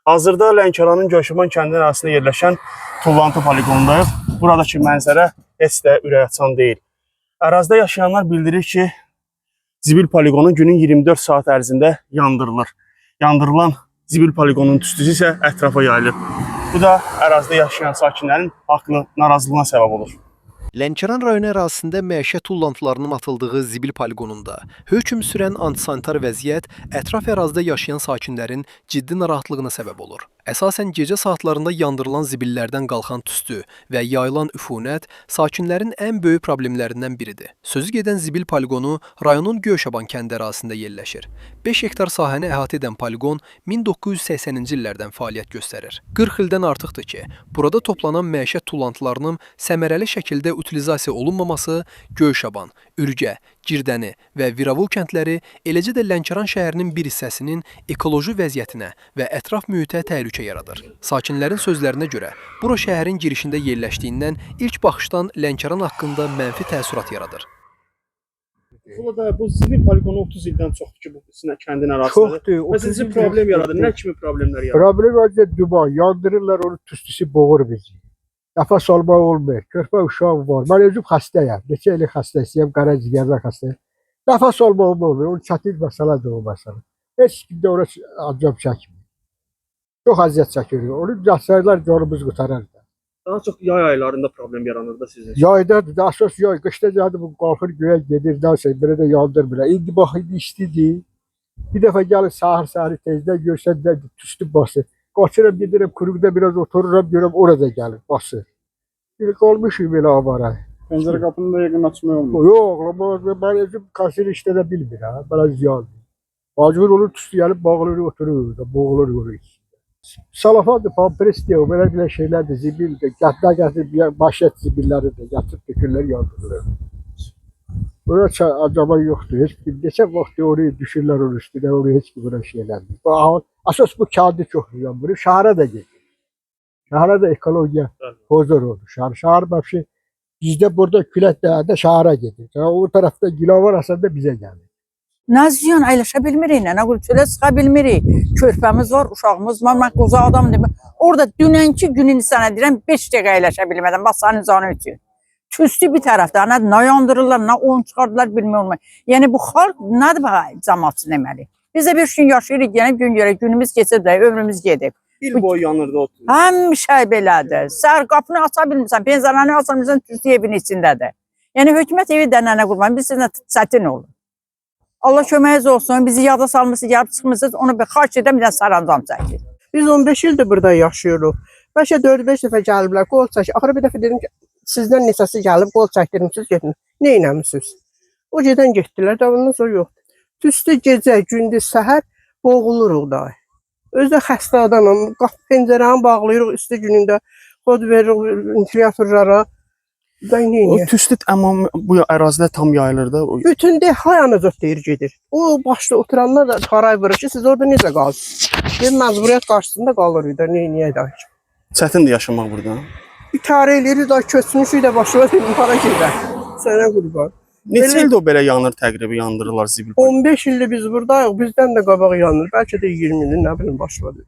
Hazırda Lənkəranın Göyşaban kəndinin arasında yerləşən tullantı poligonundayıq. Buradakı mənzərə heç də ürəkaçan deyil. Ərazidə yaşayanlar bildirir ki, zibil poligonu günün 24 saat ərzində yandırılır. Yandırılan zibil poligonunun tüstüsü isə ətrafa yayılır. Bu da ərazidə yaşayan sakinlərin haqlı narazılığına səbəb olur. Lənkəran rayonu ərazisində məişət tullantılarının atıldığı zibil poligonunda hökm sürən antisanitar vəziyyət ətraf ərazidə yaşayan sakinlərin ciddi narahatlığına səbəb olur. Əsasən gecə saatlarında yandırılan zibillərdən qalxan tüstü və yayılan üfunət sakinlərin ən böyük problemlərindən biridir. Sözü gedən zibil poligonu rayonun Göyşaban kəndi ərazisində yerləşir. 5 hektar sahəni əhatə edən poligon 1980-ci illərdən fəaliyyət göstərir. 40 ildən artıqdır ki, burada toplanan məişət tullantılarının səmərəli şəkildə utilizasiya olunmaması Göyşaban, Ürgə, Girdəni və Viravul kəndləri, eləcə də Lənkəran şəhərinin bir hissəsinin ekoloji vəziyyətinə və ətraf mühitə təhlükə yaradır. Sakinlərin sözlərinə görə, bura şəhərin girişində yerləşdiyindən ilk baxışdan Lənkəran haqqında mənfi təəssürat yaradır. Bu zibil poligonu 30 ildən çoxdur ki, bu kəndin ərazisində. Çoxdur. Sizin problem yaradır. Nə kimi problemlər yaradır? Problem var, duman, yandırırlar, onun tüstüsü boğur bizi. Nəfəs almaq olmuyor. Körpə uşağım var. Mən özüm xəstəyəm. Neçə illik xəstəsiyəm, qaraciyərdən xəstəyəm. Nəfəs almaq olmuyor. Onun çətin məsələdir o məsələ. Heç kim də ona acab çəkmir. Çox əziyyət çəkirik. Onu cəhsərlər canımız qurtarar. Daha çox yay aylarında problem yaranır da sizin. Yaydadır, daha çox yay. Qışda gəldi bu qalxır göyə gedir, dansa belə də yandırmır. İndi bax indi istidir. Bir dəfə gəlir səhər tezdən görsən də tüstü basır. Qaçıram gedirəm kuruqda biraz otururam görəm orada gəlir basır. Bir qalmışıq belə avara. Pəncərə qapını da yəqin açmaq olmur. Yox, mən özüm kasir işdə də bilmirəm. Belə ziyandır. Məcbur olur tüstü gəlib bağlanır oturur da boğulur olur. Salafatdır, pampres deyil, belə şeylərdir, zibildir. Gətir başət zibilləri də gətirib tökürlər yandırılır. Orada acaba yoxdur. Heç bir neçə vaxt oraya düşürlər onun üstünə, oraya heç bir buna şeylərdir. Əsas bu kəndi çox yandır. Şəhərə də gedir. Şəhərə də ekologiya pozur olur. Şəhər bəxşi bizdə burada külək dəyəndə şəhərə gedir. O tərəfdə gilavar əslində bizə gəlir. Nə ziyan əyləşə bilmirik, nə çölə çıxa bilmirik. Körpəmiz var, uşağımız var, mən qoza adam demir. Orada dünənki günün sənə deyirəm 5 dəqiqə əyləşə bilmədim, basanın canı üçün. Tüstü bir tərəfdə, nə yandırırlar, nə oyun çıxardılar bilmirəm. Yəni bu xalq nədir bu cəmaatçı deməli? Biz də bir gün yaşayırıq, yəni gün görək, günümüz keçib də, ömrümüz gedib. İl boyu yanırdı o. Həmişə belədir. Səhər qapını aça bilmirsən, pəncərəni aça bilmirsən, tüstü evin içindədir. Yəni hökumət evi dənənə qurban, biz sizlə çətin olur. Allah köməyiniz olsun, bizi yada salmışsınız, yarıb çıxmışsınız, onu bir xaç edən bir də sərəncam çəkir. Biz 15 ildir burada yaşayırıq. Bəlkə 4-5 dəfə gəliblər, qol çək. Axırı bir dəfə dedim ki, sizdən neçəsi gəlib, qol çəkdirmişsiniz, getmiş. Nə eləmişsiniz? O gedən getdilər, də ondan sonra yoxdur. Tüstü gecə, gündüz, səhər boğuluruq da. Özdə xəstə adamım, pəncərəni bağlayırıq üstü günündə, kod veririk ventilyatorlara. O tüstü bu ərazidə tam yayılır da. Bütün dehayanızot deyir gedir. O başda oturanlar da haray vurur ki, siz orada necə qalsınız? Bir məcburiyyət qarşısında qalırıq da, niyə edək? Çətindir yaşamaq burada. İtarə eləyirik da, köçmüşük də başına dedim, para gedə. Sənə qurban. Neçə ildir o belə yanır təqribi, yandırırlar zibil? 15 ildir biz buradayıq, bizdən də qabaq yanır. Bəlkə də 20 ildir, nə bilim, başladı.